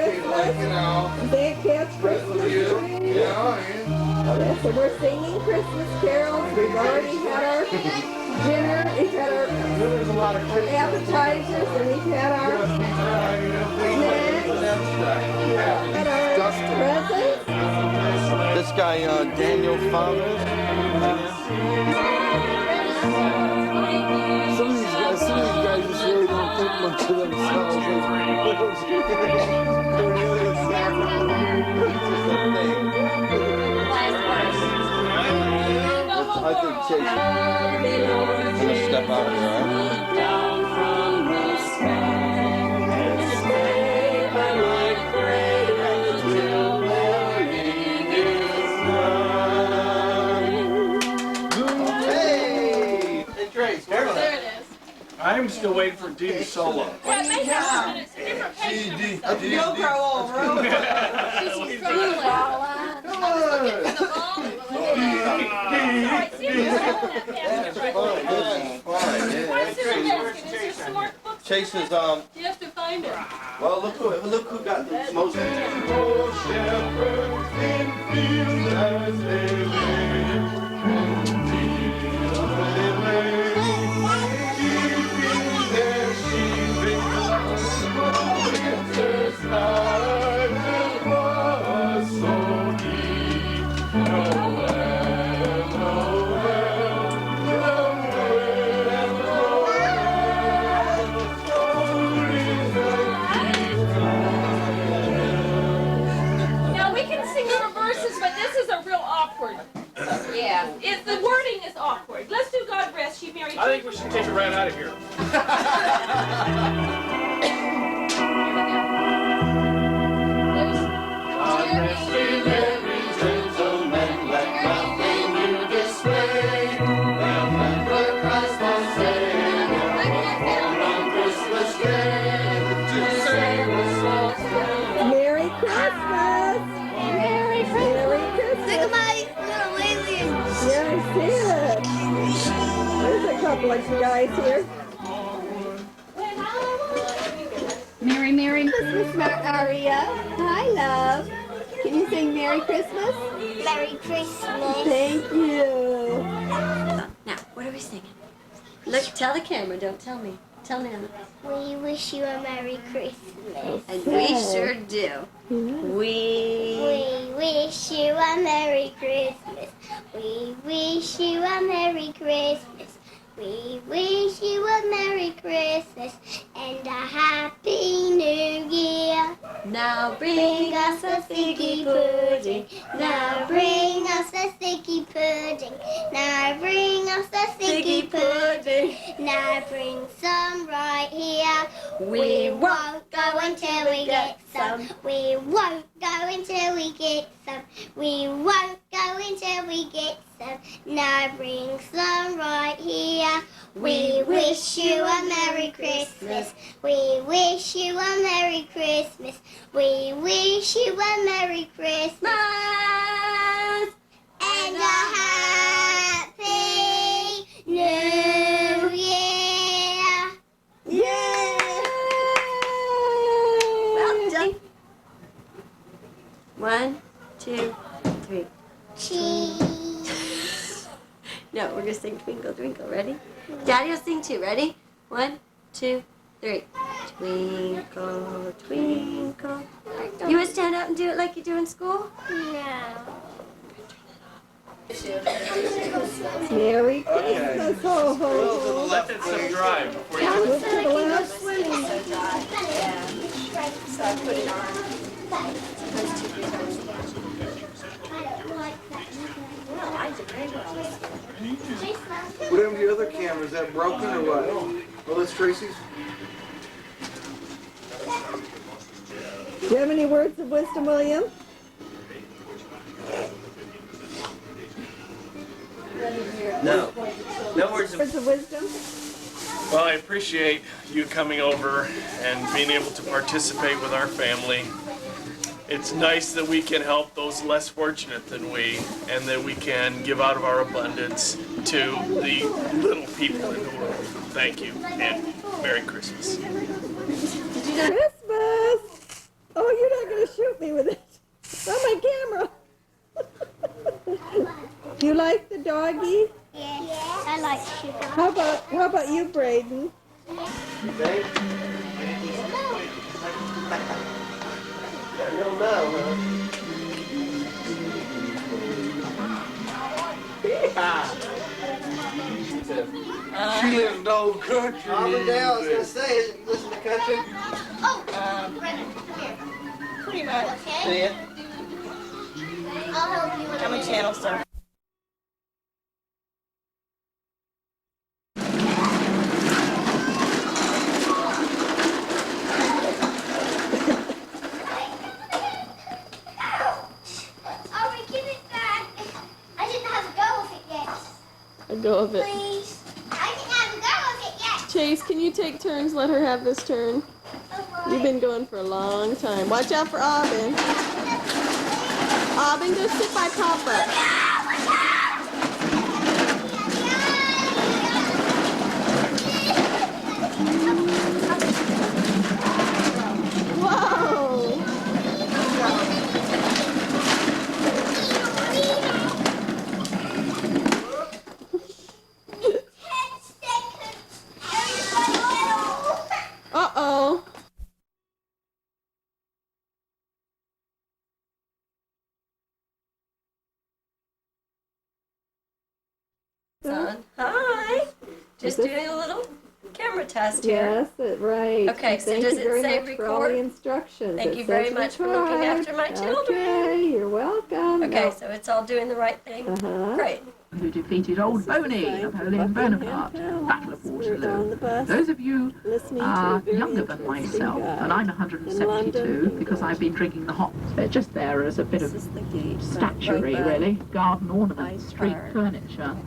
Christmas. Big Cat's Christmas tree. Okay, so we're singing Christmas carols. We've already had our dinner. We've had our appetizers, and we've had our snacks. And our presents. This guy, Daniel Fathers. Some of these guys just really don't think much of themselves. I think Chase. I'm gonna step out here, all right? Hey, Trace, Carolyn. There it is. I'm still waiting for Dee solo. Well, it may have it's a different page. You'll grow over. She's struggling. I was looking for the ball. Sorry, see if you have that basket. Why is there a basket? Is there smart books? Chase is, You have to find it. well, look who got the most. Now we can sing the reverses, but this is a real awkward. Yeah. The wording is awkward. Let's do God Rest Ye Merry. I think we should take it right out of here. Merry Christmas. Merry Christmas. Look at my little aliens. Yeah, I see it. There's a couple of guys here. Merry Christmas, Aria. Hi, love. Can you sing Merry Christmas? Merry Christmas. Thank you. Now, what are we singing? Look, tell the camera, don't tell me. Tell Nana. We wish you a Merry Christmas. And we sure do. We We wish you a Merry Christmas. We wish you a Merry Christmas. We wish you a Merry Christmas and a Happy New Year. now Bring us a figgy pudding. Now bring us a sticky pudding. Now bring us a sticky pudding. Now bring some right here. We won't go until we get some. We won't go until we get some. We won't go until we get some. Now bring some right here. We wish you a Merry Christmas. We wish you a Merry Christmas. We wish you a Merry Christmas and a Happy New Year. well done. 1, 2, 3. Cheese. No, we're gonna sing Twinkle Twinkle. Ready? Daddy will sing too. Ready? 1, 2, 3. Twinkle Twinkle. You want to stand up and do it like you do in school? No. Merry Christmas, ho ho. Let that stuff dry before you Look to the left. So I put it on. What happened to your other camera? Is that broken or what? Oh, that's Tracy's? Do you have any words of wisdom, William? No. No words of Words of wisdom? Well, I appreciate you coming over and being able to participate with our family. It's nice that we can help those less fortunate than we, and that we can give out of our abundance to the little people in the world. Thank you, and Merry Christmas. Christmas! Oh, you're to shoot me with it. It's on my camera. Do you like the doggy? Yeah, I like sugar. How about you, Braden? She lives in the old country. Auburndale, I was gonna say, is it you listen to country? Brendan, come here. Pretty much. Okay? Yeah. I'll help you with I'm a channel surfer. Aubrey, give it back. I didn't have a go with it yet. A go of it. Please. I didn't have a go with it yet. Chase, can you take turns? Let her have this turn. You've been going for a long time. Watch out for Aubin. Aubin, go sit by Papa. Whoa! Uh-oh. Hi. Just doing a little camera test here. Yes, right. Okay, so Thank does you it very say much for all the record? instructions. Thank It you very says much for looking record. after my children. Okay, you're welcome. Okay, so it's all doing the right thing. Uh-huh. Great. Who defeated Old Boney, Napoleon Bonaparte, Battle of Waterloo. Those of you younger than myself, and I'm 172 because I've been drinking the hot, they're just there as a bit of statuary really, garden ornaments, street furniture,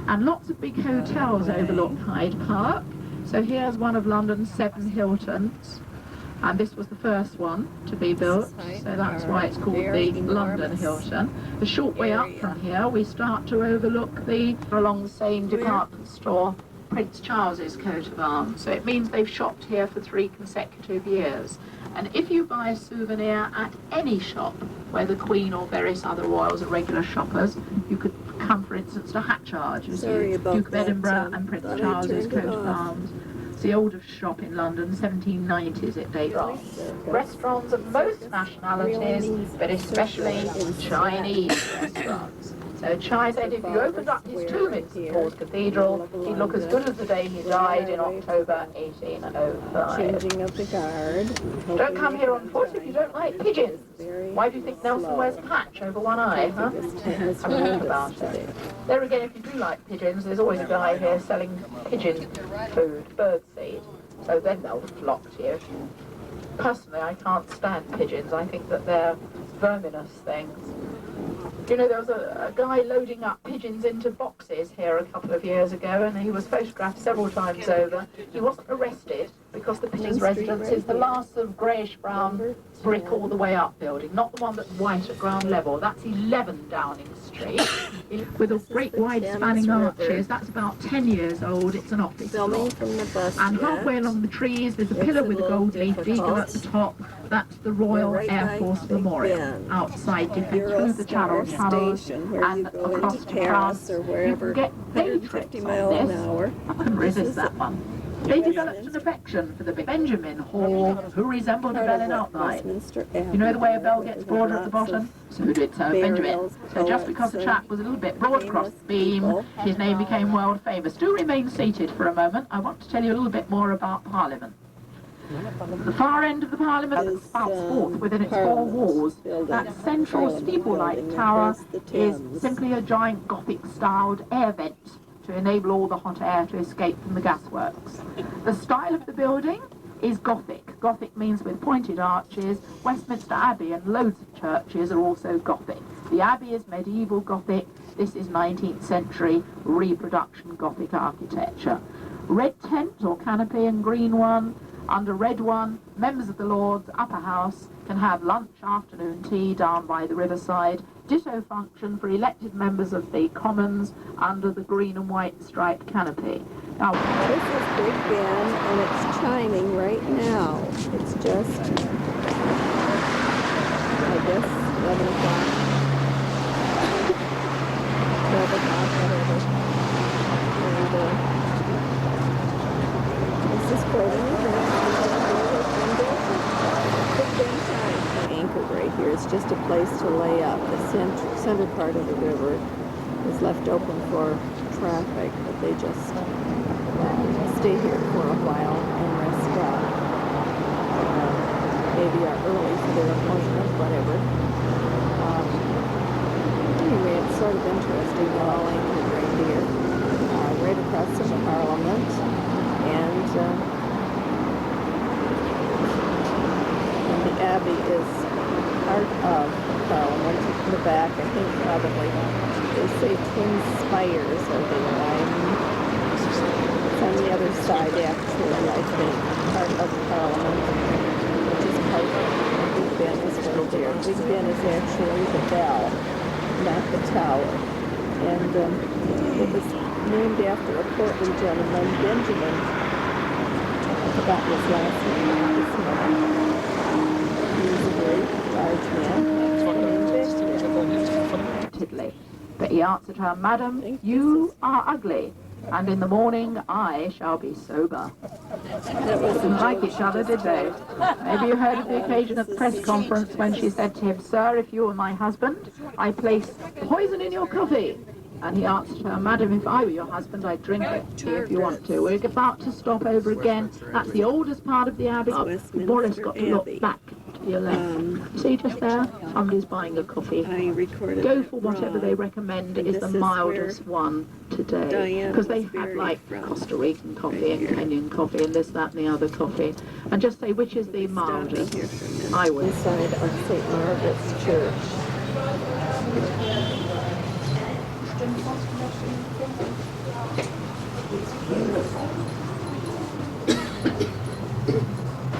and lots of big hotels overlook Hyde Park. So here's one of London's 7 Hiltons. And this was the first one to be built, so that's why it's called the London Hilton. The short way up from here, we start to overlook along the same department store, Prince Charles's coat of arms. So it means they've shopped here for 3 consecutive years. And if you buy a souvenir at any shop where the Queen or various other royals are regular shoppers, you could come, for instance, to Hatchard, you see Duke of Edinburgh and Prince Charles's coat of arms. The oldest shop in London, 1790s it dates from. Restaurants of most nationalities, but especially Chinese restaurants. So Chai said if you opened up his tomb in St Paul's Cathedral, he'd look as good as the day he died in October 1805. Changing of the guard. Don't come here on foot if you don't like pigeons. Why do you think Nelson wears a patch over one eye, huh? Have a think about it. There again, if you do like pigeons, there's always a guy here selling pigeon food, bird seed. So then they'll flock to you. Personally, I can't stand pigeons. I think that they're verminous things. You know, there was a guy loading up pigeons into boxes here a couple of years ago, and he was photographed several times over. He wasn't arrested because the pigeon's residence is the last of greyish-brown brick all the way up building, not the one that's white at ground level. That's 11 Downing Street, with a great wide spanning arches. That's about 10 years old. It's an office block. And halfway along the trees, there's a pillar with a gold leaf beacon at the top. That's the Royal Air Force Memorial, outside Dickens, through the Channel Tunnels, and across to France. You can get day trips on this. I couldn't resist that one. They developed an affection for the Benjamin Hall, who resembled a bell in outline. You know the way a bell gets broader at the bottom? So did Sir Benjamin. So just because the chap was a little bit broad across the beam, his name became world famous. Do remain seated for a moment. I want to tell you a little bit more about Parliament. The far end of the Parliament spouts forth within its 4 walls. That central steeple-like tower is simply a giant Gothic-styled air vent to enable all the hot air to escape from the gasworks. The style of the building is Gothic. Gothic means with pointed arches. Westminster Abbey and loads of churches are also Gothic. The Abbey is medieval Gothic. This is 19th century reproduction Gothic architecture. Red tent or canopy and green one. Under red one, members of the Lords Upper House can have lunch, afternoon tea down by the riverside. Ditto function for elected members of the Commons under the green and white striped canopy. Now, this is Big Ben, and it's chiming right now. It's just guess 11 o'clock. 12 o'clock, whatever. And this is Corbin. Anchored right here. It's just a place to lay up. The center part of the river is left open for traffic, but they just stay here for a while and rest up. Maybe are early for their appointment, whatever. Anyway, it's sort of interesting. They're all anchored right here, right across from Parliament, and the Abbey is part of Parliament. In the back, I think probably they say twin spires are there. It's on the other side, actually, I think, part of Parliament, which is part of Big Ben is right there. Big Ben is actually the bell, not the tower. And it was named after a portly gentleman, Benjamin. I forgot his last name this morning. He was a very large man. But he answered her, Madam, you are ugly, and in the morning I shall be sober. They didn't like each other, did they? Maybe you heard of the occasion at the press conference when she said to him, Sir, if you were my husband, I place poison in your coffee. And he answered her, Madam, if I were your husband, I'd drink it if you want to. We're about to stop over again. That's the oldest part of the Abbey. You've always got to look back to your left. See just there? Somebody's buying a coffee. Go for whatever they recommend is the mildest one today. Because they have like Costa Rican coffee and Kenyan coffee and this, that and the other coffee. And just say which is the mildest. I would. Inside of St. Margaret's Church.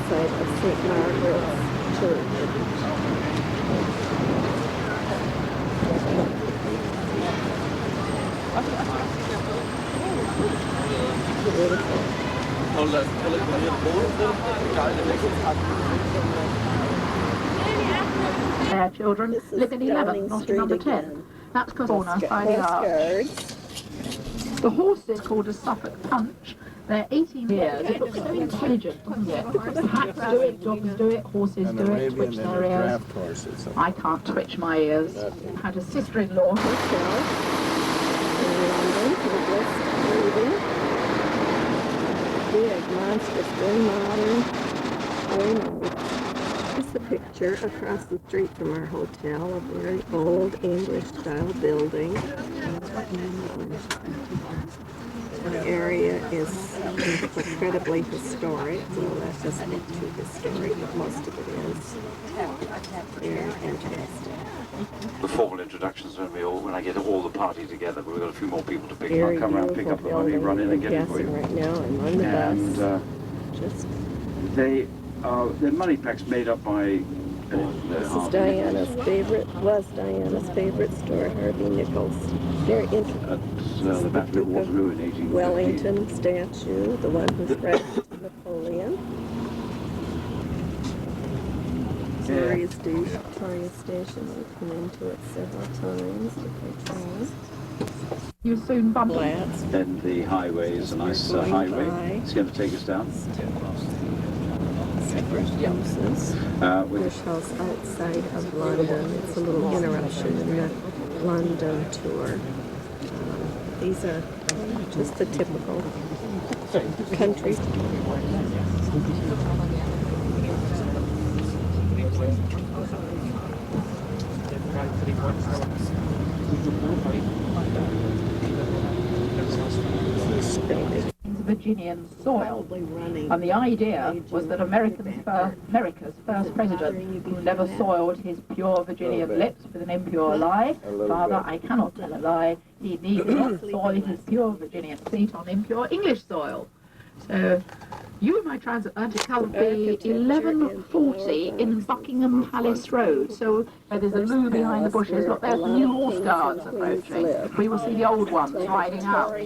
Side of St. Margaret's Church. Their children live in 11, not in number 10. That's because corner by the arch. The horse is called a Suffolk Punch. They're 18 years. It looks so intelligent, doesn't it? Cats do it, dogs do it, horses do it, twitch their ears. I can't twitch my ears. Had a sister-in-law herself In London, for the West Building. Big, monstrous, very modern, very nice. Here's the picture across the street from our hotel, a very old English-style building. The area is incredibly historic. Well, that doesn't look too historic, but most of it is. Very interesting. The formal introductions when when I get all the party together, but we've got a few more people to pick. Very I'll come around, pick up the money, run in and get it for you. Right now, I'm on the bus. Just The money pack's made up by. this is Diana's favorite. Was Diana's favorite store, Harvey Nichols. Very interesting. The Battle of Waterloo in 1850. Wellington statue, the one who threatened Napoleon. Victoria Station, we've been into it several times. You soon bump Flats. Then the highway is a nice highway. It's going to take us down. Separate houses. Bush House outside of London. It's a little interruption in the London tour. These are just the typical country. Virginian soil, and the idea was that America's first president, who never soiled his pure Virginian lips with an impure lie, Father, I cannot tell a lie, he need not soil his pure Virginian feet on impure English soil. So, you and my transatlantic will be 11:40 in Buckingham Palace Road. So there's a loo behind the bushes. Look, there's the new horse guards approaching. We will see the old ones riding out,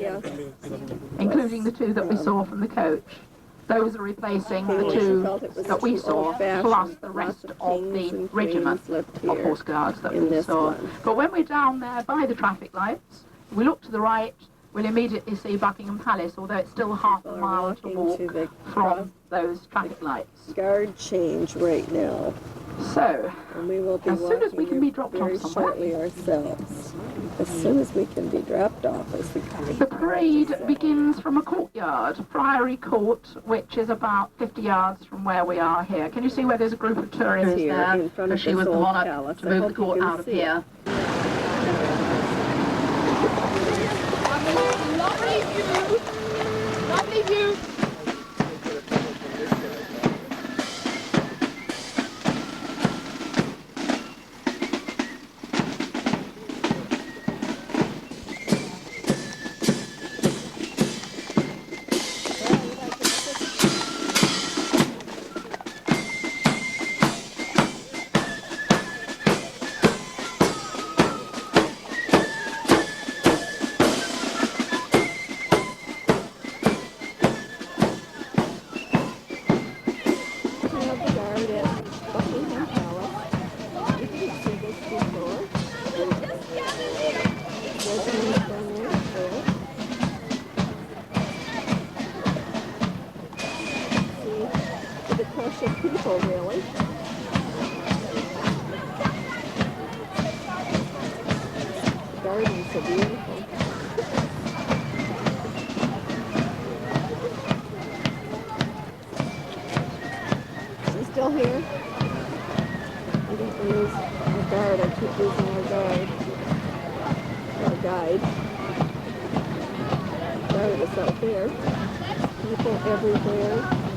including the two that we saw from the coach. Those are replacing the She two felt it was that we too saw, old-fashioned. plus the Lots rest of of kings the and regiment queens lived of here Horse Guards that in we this saw. one. But when we're down there by the traffic lights, we look to the right, we'll immediately see Buckingham Palace, although it's still half a People are mile to walking walk to the from those traffic lights. guard change right now, So, and we will be as soon as we walking can be dropped very off somewhere, shortly ourselves. As soon as we can be dropped off as the the parade begins from a courtyard, Priory Court, which is about 50 yards from where we are here. Can you see where there's a group of tourists here there? in front of Because she this was the old monarch palace. to I move the hope you court can out of see here. Lovely view. Lovely view. Of people, really. The gardens are beautiful. She's still here? I don't use our guard. I keep using our guide. Our guide. Guard is out there. People everywhere.